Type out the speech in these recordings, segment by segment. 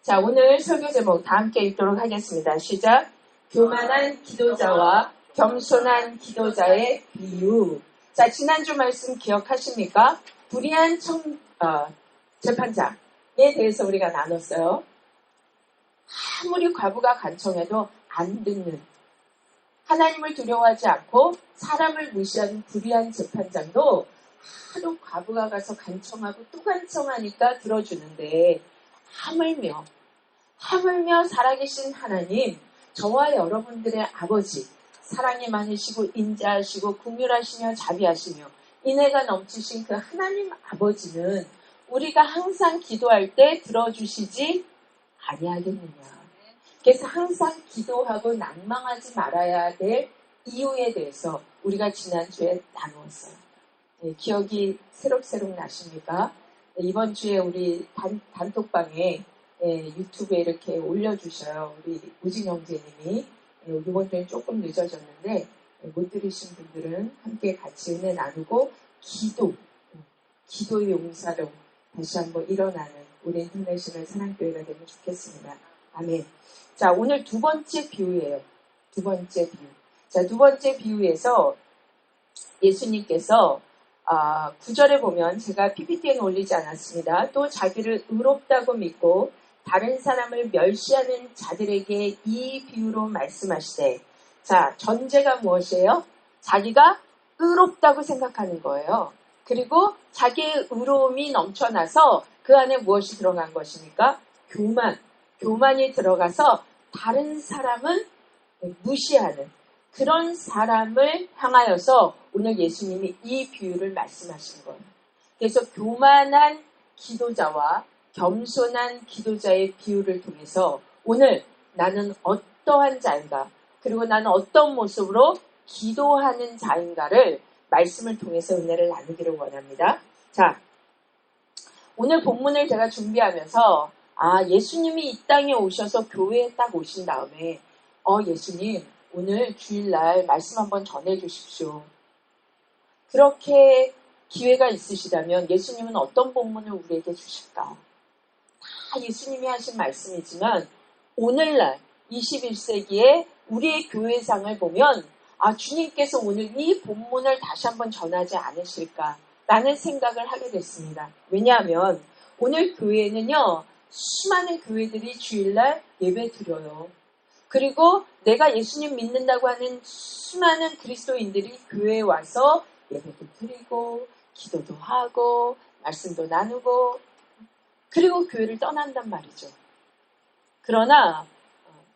자, 오늘 설교 제목 다 함께 읽도록 하겠습니다. 시작. 교만한 기도자와 겸손한 기도자의 비유. 자, 지난주 말씀 기억하십니까? 불의한 재판장에 대해서 우리가 나눴어요. 아무리 과부가 간청해도 안 듣는, 하나님을 두려워하지 않고 사람을 무시하는 불의한 재판장도 하도 과부가 가서 간청하고 또 간청하니까 들어주는데, 하물며 살아계신 하나님, 저와 여러분들의 아버지, 사랑이 많으시고 인자하시고 긍휼하시며 자비하시며 인애가 넘치신 그 하나님 아버지는 우리가 항상 기도할 때 들어주시지 아니하겠느냐. 그래서 항상 기도하고 난망하지 말아야 될 이유에 대해서 우리가 지난주에 나누었어요. 네, 기억이 새록새록 나십니까? 네, 이번 주에 우리 단톡방에 유튜브에 이렇게 올려주셔요. 우리 우진 형제님이. 이번 주엔 조금 늦어졌는데 못 들으신 분들은 함께 같이 은혜 나누고 기도의 용사로 다시 한번 일어나는 우리 인터내셔널 사랑교회가 되면 좋겠습니다. 아멘. 자, 오늘 두 번째 비유예요. 두 번째 비유. 자, 두 번째 비유에서 예수님께서 9절에 보면 제가 PPT에는 올리지 않았습니다. 또 자기를 의롭다고 믿고 다른 사람을 멸시하는 자들에게 이 비유로 말씀하시되, 자, 전제가 무엇이에요? 자기가 의롭다고 생각하는 거예요. 그리고 자기의 의로움이 넘쳐나서 그 안에 무엇이 들어간 것입니까? 교만이 들어가서 다른 사람은 무시하는 그런 사람을 향하여서 오늘 예수님이 이 비유를 말씀하신 거예요. 그래서 교만한 기도자와 겸손한 기도자의 비유를 통해서 오늘 나는 어떠한 자인가, 그리고 나는 어떤 모습으로 기도하는 자인가를 말씀을 통해서 은혜를 나누기를 원합니다. 자, 오늘 본문을 제가 준비하면서 예수님이 이 땅에 오셔서 교회에 딱 오신 다음에 예수님 오늘 주일날 말씀 한번 전해주십시오. 그렇게 기회가 있으시다면 예수님은 어떤 본문을 우리에게 주실까? 다 예수님이 하신 말씀이지만 오늘날 21세기에 우리의 교회상을 보면 주님께서 오늘 이 본문을 다시 한번 전하지 않으실까라는 생각을 하게 됐습니다. 왜냐하면 오늘 교회는요, 수많은 교회들이 주일날 예배 드려요. 그리고 내가 예수님 믿는다고 하는 수많은 그리스도인들이 교회에 와서 예배도 드리고 기도도 하고 말씀도 나누고 그리고 교회를 떠난단 말이죠. 그러나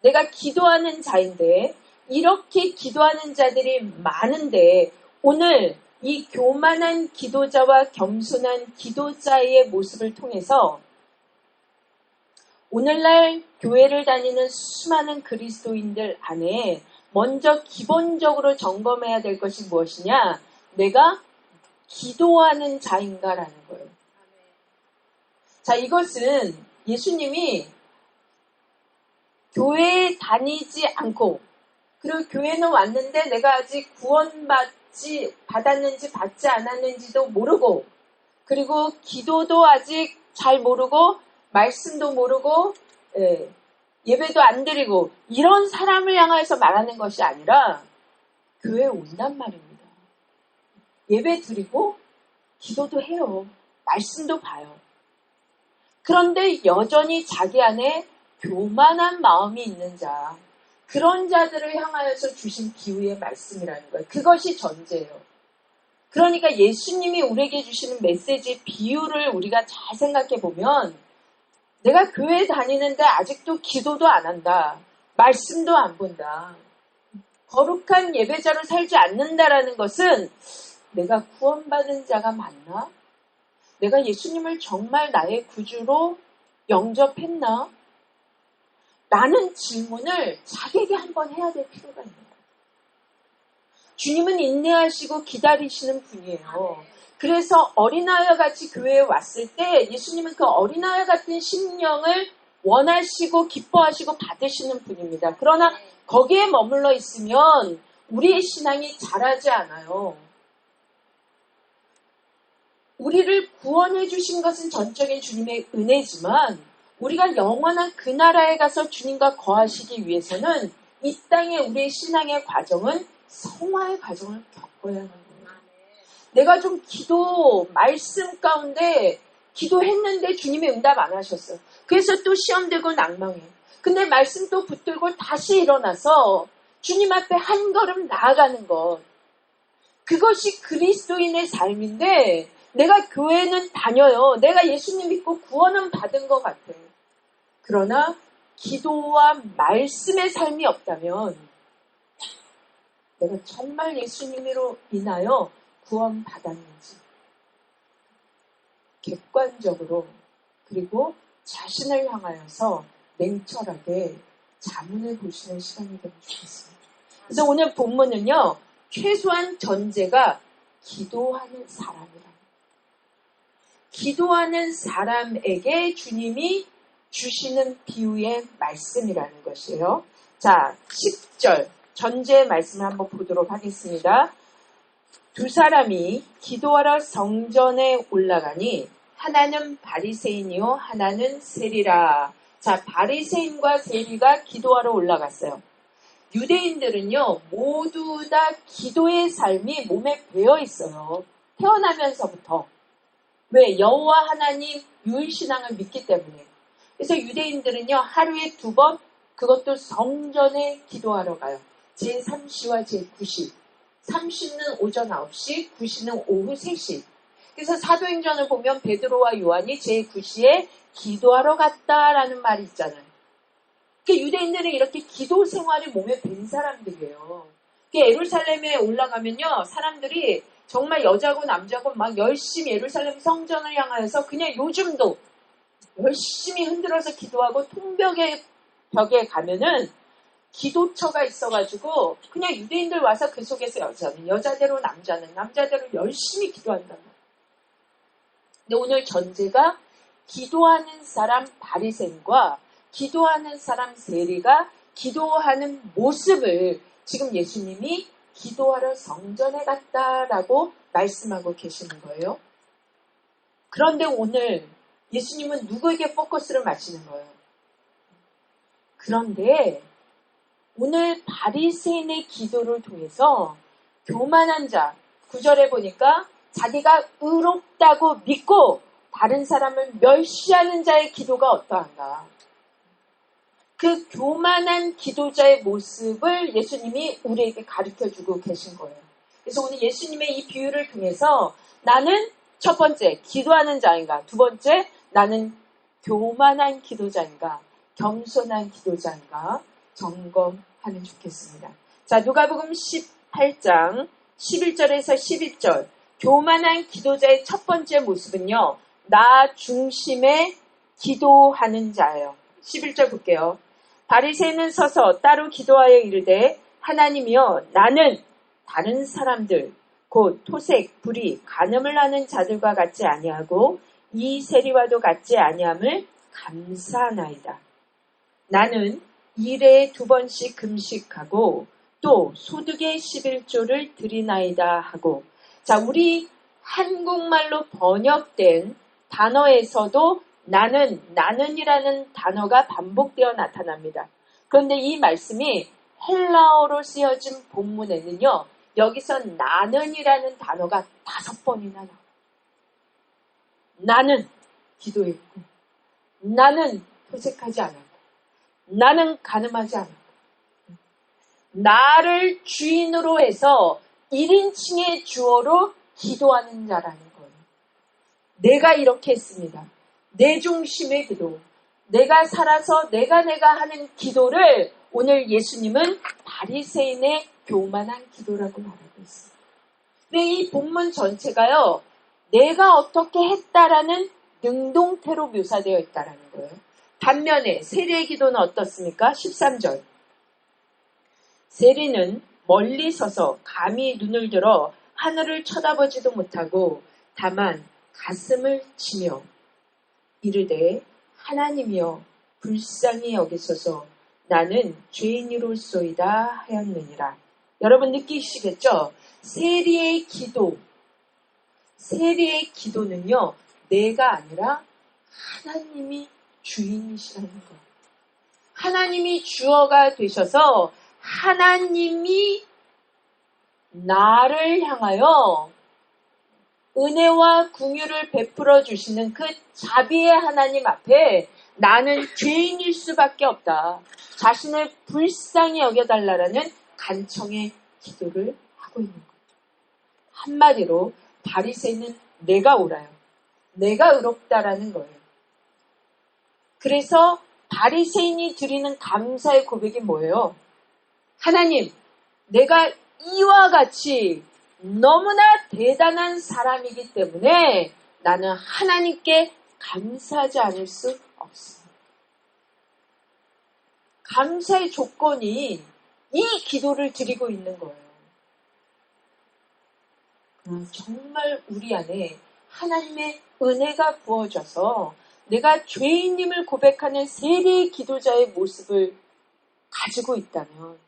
내가 기도하는 자인데 이렇게 기도하는 자들이 많은데 오늘 이 교만한 기도자와 겸손한 기도자의 모습을 통해서 오늘날 교회를 다니는 수많은 그리스도인들 안에 먼저 기본적으로 점검해야 될 것이 무엇이냐? 내가 기도하는 자인가라는 거예요. 자, 이것은 예수님이 교회에 다니지 않고 그리고 교회는 왔는데 내가 아직 받았는지 받지 않았는지도 모르고 그리고 기도도 아직 잘 모르고 말씀도 모르고 예배도 안 드리고 이런 사람을 향해서 말하는 것이 아니라 교회에 온단 말입니다. 예배 드리고 기도도 해요. 말씀도 봐요. 그런데 여전히 자기 안에 교만한 마음이 있는 자, 그런 자들을 향하여서 주신 비유의 말씀이라는 거예요. 그것이 전제예요. 그러니까 예수님이 우리에게 주시는 메시지 비유를 우리가 잘 생각해 보면 내가 교회 다니는데 아직도 기도도 안 한다. 말씀도 안 본다. 거룩한 예배자로 살지 않는다라는 것은 내가 구원받은 자가 맞나? 내가 예수님을 정말 나의 구주로 영접했나? 라는 질문을 자기에게 한번 해야 될 필요가 있는 거예요. 주님은 인내하시고 기다리시는 분이에요. 그래서 어린아이와 같이 교회에 왔을 때 예수님은 그 어린아이와 같은 심령을 원하시고 기뻐하시고 받으시는 분입니다. 그러나 거기에 머물러 있으면 우리의 신앙이 자라지 않아요. 우리를 구원해 주신 것은 전적인 주님의 은혜지만 우리가 영원한 그 나라에 가서 주님과 거하시기 위해서는 이 땅에 우리의 신앙의 과정은 성화의 과정을 겪어야 하는 거예요. 내가 좀 말씀 가운데 기도했는데 주님이 응답 안 하셨어요. 그래서 또 시험 들고 낭망해. 근데 말씀 또 붙들고 다시 일어나서 주님 앞에 한 걸음 나아가는 것. 그것이 그리스도인의 삶인데 내가 교회는 다녀요. 내가 예수님 믿고 구원은 받은 것 같아. 그러나 기도와 말씀의 삶이 없다면 내가 정말 예수님으로 인하여 구원 받았는지 객관적으로 그리고 자신을 향하여서 냉철하게 자문을 보시는 시간이 되면 좋겠습니다. 그래서 오늘 본문은요. 최소한 전제가 기도하는 사람이라. 기도하는 사람에게 주님이 주시는 비유의 말씀이라는 것이에요. 자, 10절 전제 말씀을 한번 보도록 하겠습니다. 두 사람이 기도하러 성전에 올라가니 하나는 바리새인이요 하나는 세리라. 자, 바리새인과 세리가 기도하러 올라갔어요. 유대인들은요 모두 다 기도의 삶이 몸에 배어 있어요. 태어나면서부터. 왜? 여호와 하나님 유일신앙을 믿기 때문에. 그래서 유대인들은요 하루에 2번 그것도 성전에 기도하러 가요. 제3시와 제9시. 3시는 오전 9시, 9시는 오후 3시. 그래서 사도행전을 보면 베드로와 요한이 제9시에 기도하러 갔다라는 말이 있잖아요. 그러니까 유대인들은 이렇게 기도 생활이 몸에 밴 사람들이에요. 그러니까 예루살렘에 올라가면요 사람들이 정말 여자고 남자고 막 열심히 예루살렘 성전을 향하여서 그냥 요즘도 열심히 흔들어서 기도하고 통벽에 벽에 가면은 기도처가 있어가지고 그냥 유대인들 와서 그 속에서 여자대로 남자대로 열심히 기도한단 말이에요. 근데 오늘 전제가 기도하는 사람 바리새인과 기도하는 사람 세리가 기도하는 모습을 지금 예수님이 기도하러 성전에 갔다라고 말씀하고 계시는 거예요. 그런데 오늘 예수님은 누구에게 포커스를 맞추는 거예요? 그런데 오늘 바리새인의 기도를 통해서 교만한 자, 9절에 보니까 자기가 의롭다고 믿고 다른 사람을 멸시하는 자의 기도가 어떠한가. 그 교만한 기도자의 모습을 예수님이 우리에게 가르쳐주고 계신 거예요. 그래서 오늘 예수님의 이 비유를 통해서 나는 첫 번째 기도하는 자인가, 두 번째 나는 교만한 기도자인가, 겸손한 기도자인가 점검하면 좋겠습니다. 자, 누가복음 18장 11절에서 12절 교만한 기도자의 첫 번째 모습은요. 나 중심의 기도하는 자예요. 11절 볼게요. 바리새인은 서서 따로 기도하여 이르되 하나님이여 나는 다른 사람들 곧 토색, 불의, 간음을 하는 자들과 같지 아니하고 이 세리와도 같지 아니함을 감사하나이다. 나는 일에 2번씩 금식하고 또 소득의 11조를 드리나이다 하고. 자, 우리 한국말로 번역된 단어에서도 나는이라는 단어가 반복되어 나타납니다. 그런데 이 말씀이 헬라어로 쓰여진 본문에는요. 여기서 나는이라는 단어가 5번이나 나와요. 나는 기도했고 나는 토색하지 않았고 나는 간음하지 않았고 나를 주인으로 해서 1인칭의 주어로 기도하는 자라는 거예요. 내가 이렇게 했습니다. 내 중심의 기도, 내가 살아서 내가 하는 기도를 오늘 예수님은 바리새인의 교만한 기도라고 말하고 있어요. 근데 이 본문 전체가요. 내가 어떻게 했다라는 능동태로 묘사되어 있다라는 거예요. 반면에 세리의 기도는 어떻습니까? 13절. 세리는 멀리 서서 감히 눈을 들어 하늘을 쳐다보지도 못하고 다만 가슴을 치며 이르되 하나님이여 불쌍히 여기소서 나는 죄인이로소이다 하였느니라. 여러분 느끼시겠죠? 세리의 기도는요 내가 아니라 하나님이 주인이시라는 것. 하나님이 주어가 되셔서 하나님이 나를 향하여 은혜와 긍휼을 베풀어 주시는 그 자비의 하나님 앞에 나는 죄인일 수밖에 없다. 자신을 불쌍히 여겨달라라는 간청의 기도를 하고 있는 거예요. 한마디로 바리새인은 내가 옳아요. 내가 의롭다라는 거예요. 그래서 바리새인이 드리는 감사의 고백이 뭐예요? 하나님, 내가 이와 같이 너무나 대단한 사람이기 때문에 나는 하나님께 감사하지 않을 수 없습니다. 감사의 조건이 이 기도를 드리고 있는 거예요. 정말 우리 안에 하나님의 은혜가 부어져서 내가 죄인임을 고백하는 세례의 기도자의 모습을 가지고 있다면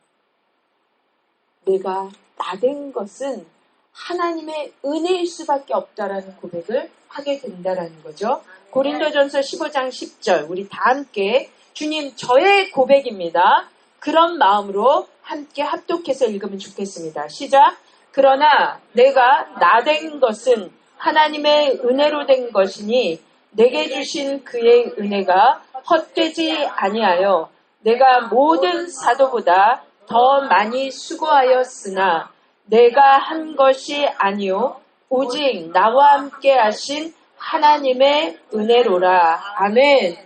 내가 나된 것은 하나님의 은혜일 수밖에 없다라는 고백을 하게 된다라는 거죠. 고린도전서 15장 10절 우리 다 함께 주님 저의 고백입니다. 그런 마음으로 함께 합독해서 읽으면 좋겠습니다. 시작. 그러나 내가 나된 것은 하나님의 은혜로 된 것이니 내게 주신 그의 은혜가 헛되지 아니하여 내가 모든 사도보다 더 많이 수고하였으나 내가 한 것이 아니요 오직 나와 함께 하신 하나님의 은혜로라. 아멘.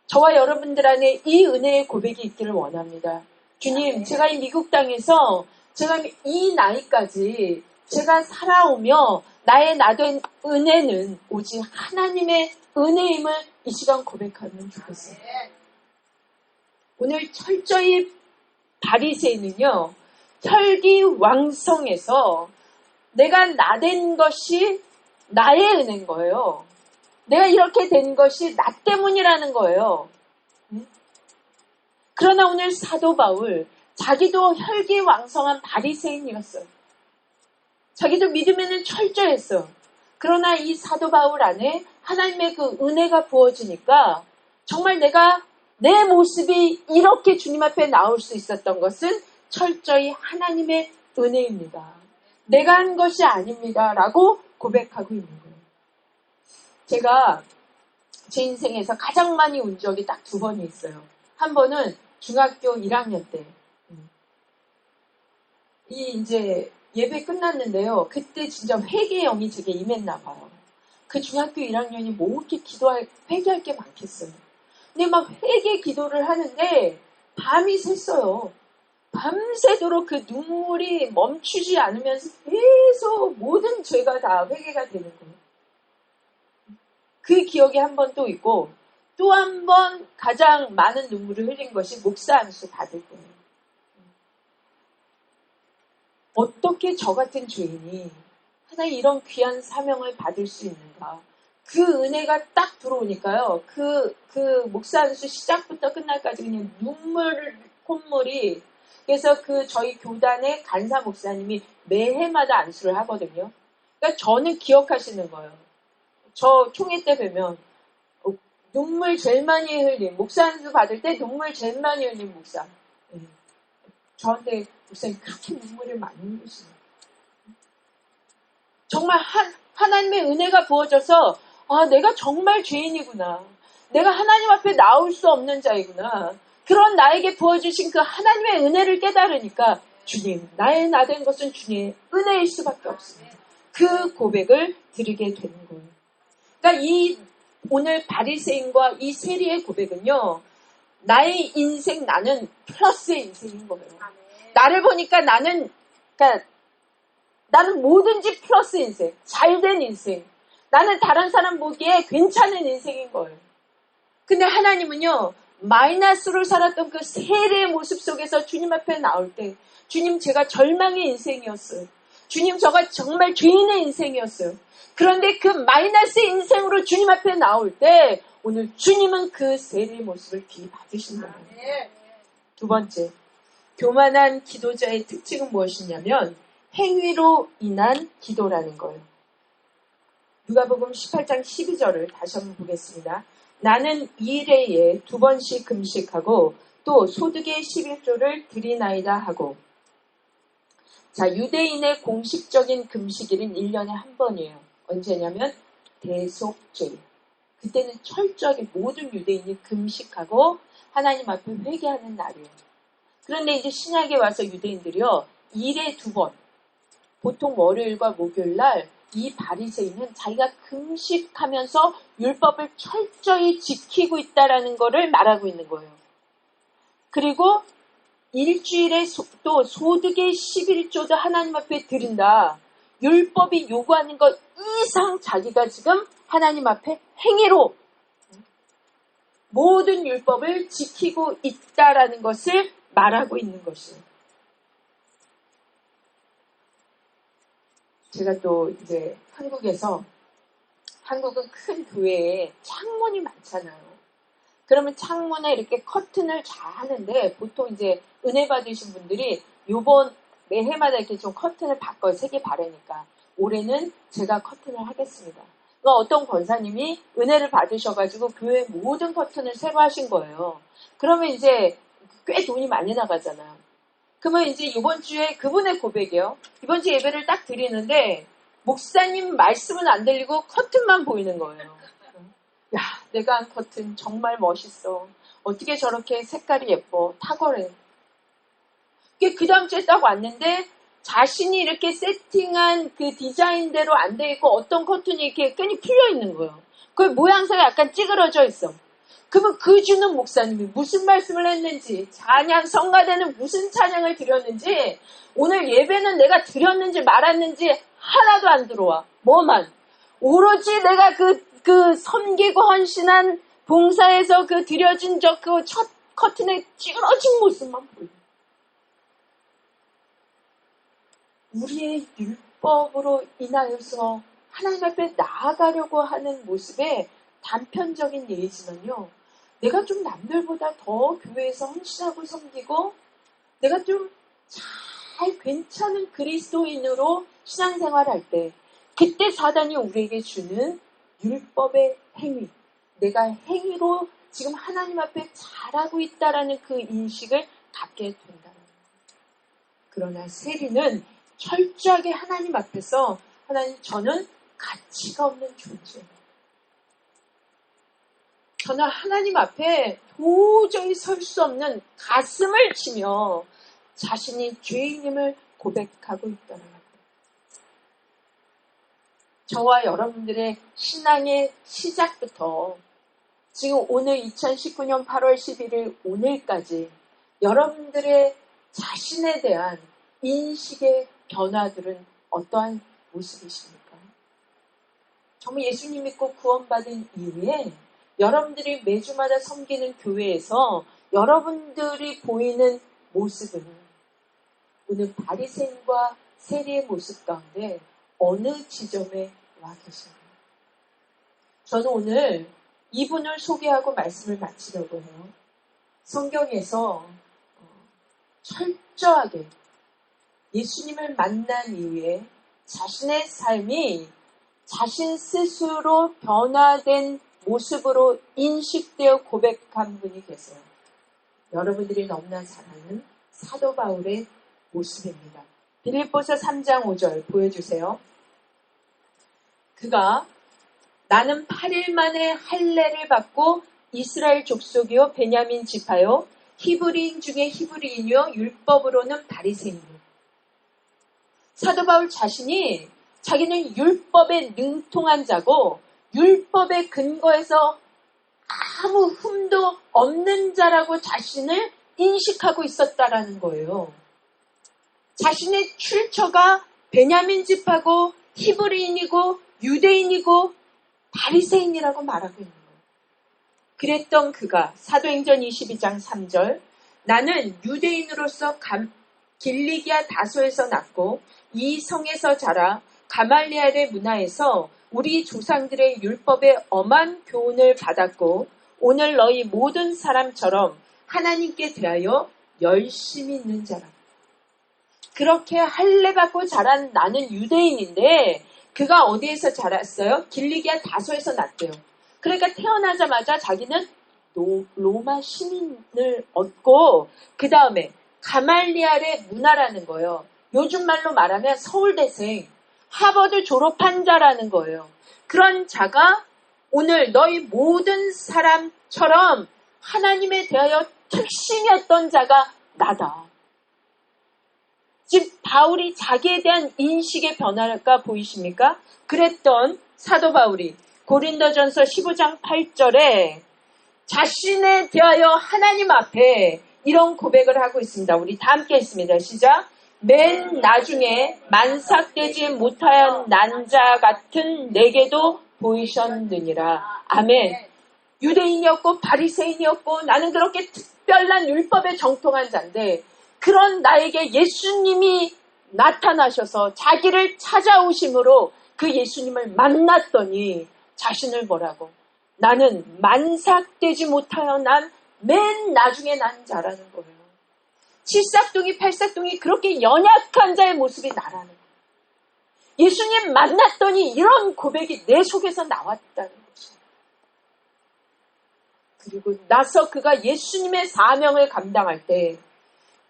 저와 여러분들 안에 이 은혜의 고백이 있기를 원합니다. 주님, 제가 이 미국 땅에서 제가 이 나이까지 제가 살아오며 나의 나된 은혜는 오직 하나님의 은혜임을 이 시간 고백하면 좋겠어요. 오늘 철저히 바리새인은요, 혈기왕성해서 내가 나된 것이 나의 은혜인 거예요. 내가 이렇게 된 것이 나 때문이라는 거예요. 그러나 오늘 사도 바울, 자기도 혈기왕성한 바리새인이었어요. 자기도 믿음에는 철저했어요. 그러나 이 사도 바울 안에 하나님의 그 은혜가 부어지니까 정말 내가 내 모습이 이렇게 주님 앞에 나올 수 있었던 것은 철저히 하나님의 은혜입니다. 내가 한 것이 아닙니다. 라고 고백하고 있는 거예요. 제가 제 인생에서 가장 많이 운 적이 딱 2번이 있어요. 한 번은 중학교 1학년 때. 이제 예배 끝났는데요. 그때 진짜 회개의 영이 제게 임했나 봐요. 그 중학교 1학년이 뭐 이렇게 회개할 게 많겠어요. 근데 막 회개 기도를 하는데 밤이 샜어요. 밤새도록 그 눈물이 멈추지 않으면서 계속 모든 죄가 다 회개가 되는 거예요. 그 기억이 한 번 또 있고 또 한 번 가장 많은 눈물을 흘린 것이 목사 안수 받을 거예요. 어떻게 저 같은 죄인이 하나의 이런 귀한 사명을 받을 수 있는가. 그 은혜가 딱 들어오니까요. 그 목사 안수 시작부터 끝날까지 그냥 콧물이 그래서 저희 교단의 간사 목사님이 매해마다 안수를 하거든요. 그러니까 저는 기억하시는 거예요. 저 총회 때 뵈면 눈물 제일 많이 흘린 목사 안수 받을 때 눈물 제일 많이 흘린 목사. 저한테 목사님 그렇게 눈물을 많이 흘리시네요. 정말 하나님의 은혜가 부어져서 내가 정말 죄인이구나. 내가 하나님 앞에 나올 수 없는 자이구나. 그런 나에게 부어주신 그 하나님의 은혜를 깨달으니까 주님, 나의 나된 것은 주님의 은혜일 수밖에 없습니다. 그 고백을 드리게 되는 거예요. 그러니까 오늘 바리새인과 이 세리의 고백은요. 나의 인생 나는 플러스의 인생인 거예요. 나를 보니까 나는 뭐든지 플러스 인생, 잘된 인생. 나는 다른 사람 보기에 괜찮은 인생인 거예요. 근데 하나님은요. 마이너스로 살았던 그 세례의 모습 속에서 주님 앞에 나올 때 주님 제가 절망의 인생이었어요. 주님 저가 정말 죄인의 인생이었어요. 그런데 그 마이너스 인생으로 주님 앞에 나올 때 오늘 주님은 그 세례의 모습을 비받으신다는 거예요. 2번째, 교만한 기도자의 특징은 무엇이냐면 행위로 인한 기도라는 거예요. 누가복음 18장 12절을 다시 한번 보겠습니다. 나는 2일에 2번씩 금식하고 또 소득의 11조를 드리나이다 하고. 자, 유대인의 공식적인 금식일은 1년에 한 번이에요. 언제냐면 대속죄. 그때는 철저하게 모든 유대인이 금식하고 하나님 앞에 회개하는 날이에요. 그런데 이제 신약에 와서 유대인들이요, 1에 2번, 보통 월요일과 목요일 날 이 바리새인은 자기가 금식하면서 율법을 철저히 지키고 있다라는 것을 말하고 있는 거예요. 그리고 일주일에 또 소득의 11조도 하나님 앞에 드린다. 율법이 요구하는 것 이상 자기가 지금 하나님 앞에 행위로 모든 율법을 지키고 있다라는 것을 말하고 있는 것이에요. 제가 또 이제 한국은 큰 교회에 창문이 많잖아요. 그러면 창문에 이렇게 커튼을 잘 하는데 보통 이제 은혜 받으신 분들이 매해마다 이렇게 좀 커튼을 바꿔요. 색이 바르니까. 올해는 제가 커튼을 하겠습니다. 어떤 권사님이 은혜를 받으셔가지고 교회 모든 커튼을 새로 하신 거예요. 그러면 이제 꽤 돈이 많이 나가잖아요. 그러면 이제 이번 주에 그분의 고백이에요. 이번 주 예배를 딱 드리는데 목사님 말씀은 안 들리고 커튼만 보이는 거예요. 야, 내가 한 커튼 정말 멋있어. 어떻게 저렇게 색깔이 예뻐. 탁월해. 그 다음 주에 딱 왔는데 자신이 이렇게 세팅한 그 디자인대로 안 돼 있고 어떤 커튼이 이렇게 끈이 풀려 있는 거예요. 그 모양새가 약간 찌그러져 있어. 그러면 그 주는 목사님이 무슨 말씀을 했는지, 찬양 성가대는 무슨 찬양을 드렸는지, 오늘 예배는 내가 드렸는지 말았는지 하나도 안 들어와. 뭐만. 오로지 내가 그 섬기고 헌신한 봉사에서 그 드려진 그 첫 커튼의 찌그러진 모습만 보여. 우리의 율법으로 인하여서 하나님 앞에 나아가려고 하는 모습의 단편적인 예지만요. 내가 좀 남들보다 더 교회에서 헌신하고 섬기고 내가 좀 잘 괜찮은 그리스도인으로 신앙생활할 때 그때 사단이 우리에게 주는 율법의 행위, 내가 행위로 지금 하나님 앞에 잘하고 있다라는 그 인식을 갖게 된다는 거예요. 그러나 세리는 철저하게 하나님 앞에서 하나님, 저는 가치가 없는 존재예요. 저는 하나님 앞에 도저히 설 수 없는 가슴을 치며 자신이 죄인임을 고백하고 있다는 거예요. 저와 여러분들의 신앙의 시작부터 지금 오늘 2019년 8월 11일 오늘까지 여러분들의 자신에 대한 인식의 변화들은 어떠한 모습이십니까? 정말 예수님 믿고 구원받은 이후에 여러분들이 매주마다 섬기는 교회에서 여러분들이 보이는 모습은 오늘 바리새인과 세리의 모습 가운데 어느 지점에 와 계신가요? 저는 오늘 이분을 소개하고 말씀을 마치려고 해요. 성경에서 철저하게 예수님을 만난 이후에 자신의 삶이 자신 스스로 변화된 모습으로 인식되어 고백한 분이 계세요. 여러분들이 너무나 잘 아는 사도 바울의 모습입니다. 빌립보서 3장 5절 보여주세요. 그가 나는 8일 만에 할례를 받고 이스라엘 족속이요 베냐민 지파요 히브리인 중에 히브리인이요 율법으로는 바리새인이요. 사도 바울 자신이 자기는 율법에 능통한 자고 율법의 근거에서 아무 흠도 없는 자라고 자신을 인식하고 있었다라는 거예요. 자신의 출처가 베냐민 지파고 히브리인이고 유대인이고 바리새인이라고 말하고 있는 거예요. 그랬던 그가 사도행전 22장 3절 나는 유대인으로서 길리기아 다소에서 났고 이 성에서 자라 가말리엘의 문화에서 우리 조상들의 율법의 엄한 교훈을 받았고 오늘 너희 모든 사람처럼 하나님께 대하여 열심히 있는 자라. 그렇게 할례받고 자란 나는 유대인인데 그가 어디에서 자랐어요? 길리기아 다소에서 났대요. 그러니까 태어나자마자 자기는 로마 시민을 얻고 그 다음에 가말리알의 문화라는 거예요. 요즘 말로 말하면 서울대생, 하버드 졸업한 자라는 거예요. 그런 자가 오늘 너희 모든 사람처럼 하나님에 대하여 특심이었던 자가 나다. 지금 바울이 자기에 대한 인식의 변화가 보이십니까? 그랬던 사도 바울이 고린도전서 15장 8절에 자신에 대하여 하나님 앞에 이런 고백을 하고 있습니다. 우리 다 함께 있습니다. 시작. 맨 나중에 만삭되지 못하여 난 자 같은 내게도 보이셨느니라. 아멘. 유대인이었고 바리새인이었고 나는 그렇게 특별한 율법에 정통한 자인데 그런 나에게 예수님이 나타나셔서 자기를 찾아오심으로 그 예수님을 만났더니 자신을 뭐라고? 나는 만삭되지 못하여 난 맨 나중에 난 자라는 거예요. 칠삭둥이 팔삭둥이 그렇게 연약한 자의 모습이 나라는 거예요. 예수님 만났더니 이런 고백이 내 속에서 나왔다는 거죠. 그리고 나서 그가 예수님의 사명을 감당할 때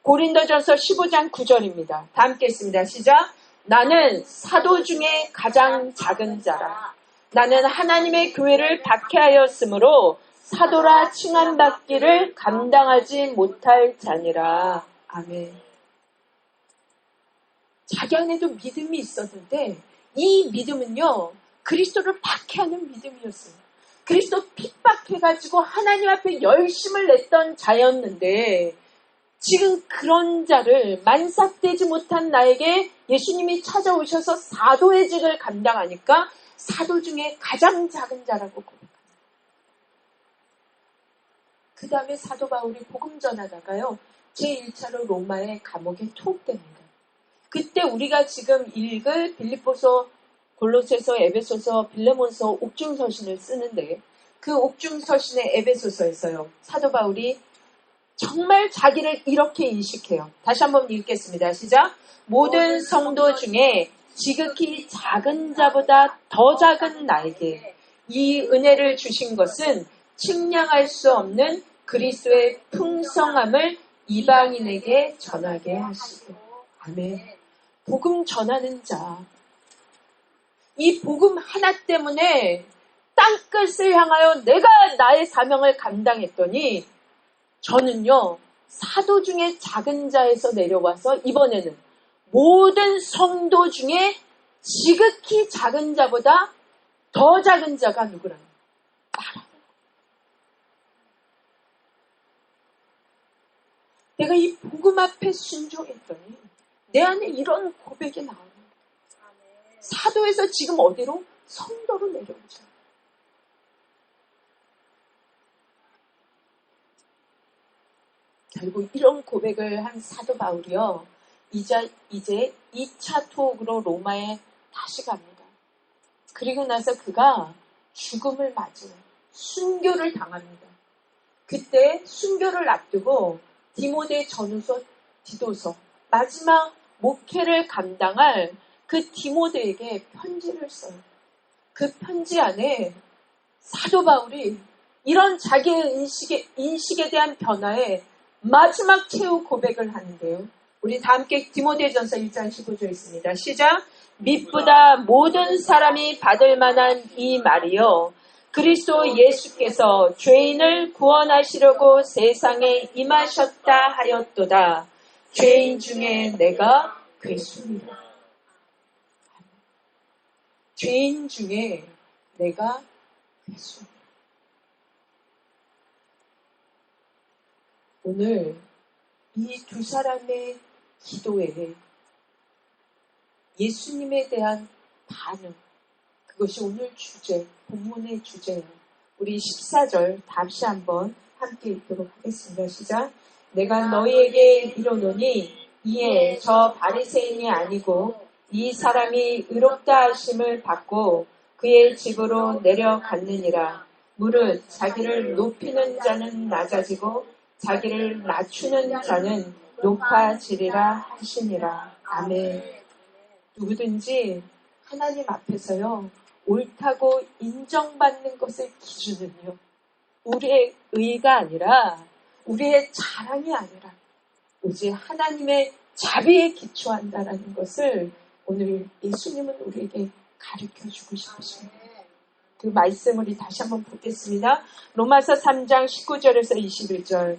고린도전서 15장 9절입니다. 다 함께 했습니다. 시작. 나는 사도 중에 가장 작은 자라. 나는 하나님의 교회를 박해하였으므로 사도라 칭함받기를 감당하지 못할 자니라. 아멘. 자기 안에도 믿음이 있었는데 이 믿음은요. 그리스도를 박해하는 믿음이었어요. 그리스도 핍박해가지고 하나님 앞에 열심을 냈던 자였는데 지금 그런 자를 만삭되지 못한 나에게 예수님이 찾아오셔서 사도의 직을 감당하니까 사도 중에 가장 작은 자라고 고백합니다. 그 다음에 사도 바울이 복음 전하다가요. 제1차로 로마의 감옥에 투옥됩니다. 그때 우리가 지금 읽을 빌립보서, 골로새서, 에베소서, 빌레몬서 옥중서신을 쓰는데 그 옥중서신의 에베소서에서요. 사도 바울이 정말 자기를 이렇게 인식해요. 다시 한번 읽겠습니다. 시작. 모든 성도 중에 지극히 작은 자보다 더 작은 나에게 이 은혜를 주신 것은 측량할 수 없는 그리스도의 풍성함을 이방인에게 전하게 하시고. 아멘. 복음 전하는 자. 이 복음 하나 때문에 땅끝을 향하여 내가 나의 사명을 감당했더니 저는요, 사도 중에 작은 자에서 내려와서 이번에는 모든 성도 중에 지극히 작은 자보다 더 작은 자가 누구라는 나라는 거예요. 내가 이 복음 앞에 순종했더니 내 안에 이런 고백이 나오는 거예요. 사도에서 지금 어디로? 성도로 내려오죠. 결국 이런 고백을 한 사도 바울이요. 이제 2차 투옥으로 로마에 다시 갑니다. 그리고 나서 그가 죽음을 맞이해요. 순교를 당합니다. 그때 순교를 앞두고 디모데 전후서, 디도서 마지막 목회를 감당할 그 디모데에게 편지를 써요. 그 편지 안에 사도 바울이 이런 자기의 인식에 대한 변화에 마지막 최후 고백을 하는데요. 우리 다 함께 디모데전서 1장 15절 있습니다. 시작. 믿보다 모든 사람이 받을 만한 이 말이요. 그리스도 예수께서 죄인을 구원하시려고 세상에 임하셨다 하였도다. 죄인 중에 내가 괴수니라. 죄인 중에 내가 괴수니라. 오늘 이 두 사람의 기도에 예수님에 대한 반응, 그것이 오늘 주제, 본문의 주제예요. 우리 14절 다시 한번 함께 읽도록 하겠습니다. 시작. 내가 너희에게 이르노니 이에 저 바리새인이 아니고 이 사람이 의롭다 하심을 받고 그의 집으로 내려갔느니라. 무릇 자기를 높이는 자는 낮아지고 자기를 낮추는 자는 높아지리라 하시니라. 아멘. 누구든지 하나님 앞에서요. 옳다고 인정받는 것의 기준은요, 우리의 의가 아니라, 우리의 자랑이 아니라 오직 하나님의 자비에 기초한다라는 것을 오늘 예수님은 우리에게 가르쳐주고 싶으십니다. 그 말씀을 다시 한번 보겠습니다. 로마서 3장 19절에서 21절.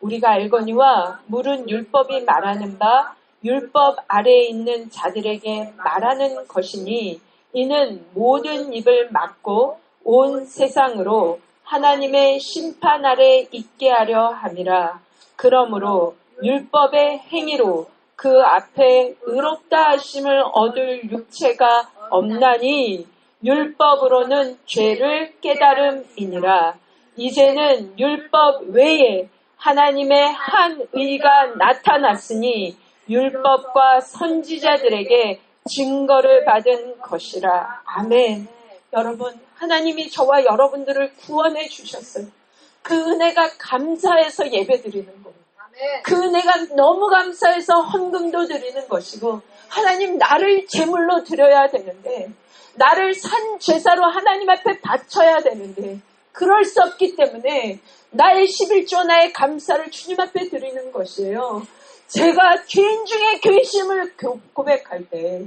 우리가 알거니와 물은 율법이 말하는 바 율법 아래에 있는 자들에게 말하는 것이니 이는 모든 입을 막고 온 세상으로 하나님의 심판 아래 있게 하려 함이라. 그러므로 율법의 행위로 그 앞에 의롭다 하심을 얻을 육체가 없나니 율법으로는 죄를 깨달음이니라. 이제는 율법 외에 하나님의 한 의가 나타났으니 율법과 선지자들에게 증거를 받은 것이라. 아멘. 여러분, 하나님이 저와 여러분들을 구원해 주셨어요. 그 은혜가 감사해서 예배드리는 거예요. 그 은혜가 너무 감사해서 헌금도 드리는 것이고, 하나님 나를 제물로 드려야 되는데, 나를 산 제사로 하나님 앞에 바쳐야 되는데, 그럴 수 없기 때문에 나의 11조 나의 감사를 주님 앞에 드리는 것이에요. 제가 죄인 중에 죄심을 고백할 때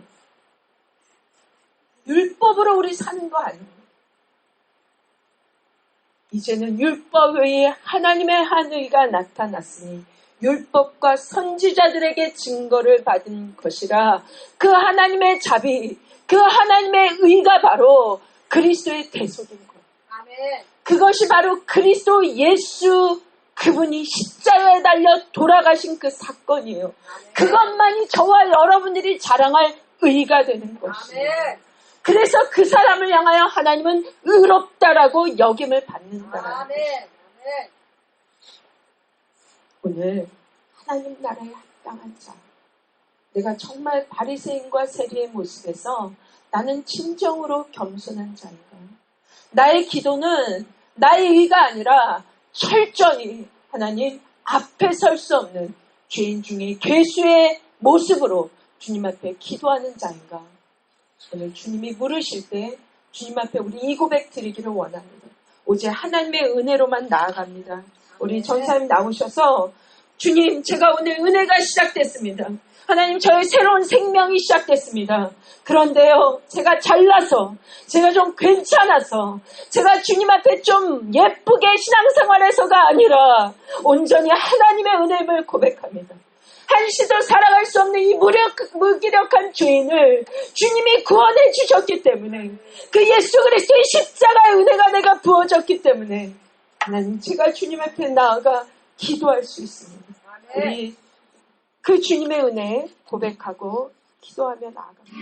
율법으로 우리 사는 거 아니에요. 이제는 율법 외에 하나님의 한 의가 나타났으니 율법과 선지자들에게 증거를 받은 것이라. 그 하나님의 자비, 그 하나님의 의가 바로 그리스도의 대속인 거예요. 아멘. 그것이 바로 그리스도 예수 그분이 십자가에 달려 돌아가신 그 사건이에요. 아멘. 그것만이 저와 여러분들이 자랑할 의가 되는 것이에요. 아멘. 그래서 그 사람을 향하여 하나님은 의롭다라고 여김을 받는다라는 것이에요. 오늘 하나님 나라에 합당한 자, 내가 정말 바리새인과 세리의 모습에서 나는 진정으로 겸손한 자인가? 나의 기도는 나의 의가 아니라 철저히 하나님 앞에 설 수 없는 죄인 중에 괴수의 모습으로 주님 앞에 기도하는 자인가? 오늘 주님이 물으실 때 주님 앞에 우리 이 고백 드리기를 원합니다. 오직 하나님의 은혜로만 나아갑니다. 우리 전사님 나오셔서 주님, 제가 오늘 은혜가 시작됐습니다. 하나님, 저의 새로운 생명이 시작됐습니다. 그런데요, 제가 잘나서, 제가 좀 괜찮아서, 제가 주님 앞에 좀 예쁘게 신앙생활해서가 아니라 온전히 하나님의 은혜를 고백합니다. 한시도 살아갈 수 없는 이 무기력한 죄인을 주님이 구원해 주셨기 때문에, 그 예수 그리스도의 십자가의 은혜가 내가 부어졌기 때문에 하나님, 제가 주님 앞에 나아가 기도할 수 있습니다. 우리 그 주님의 은혜 고백하고 기도하며 나아갑니다.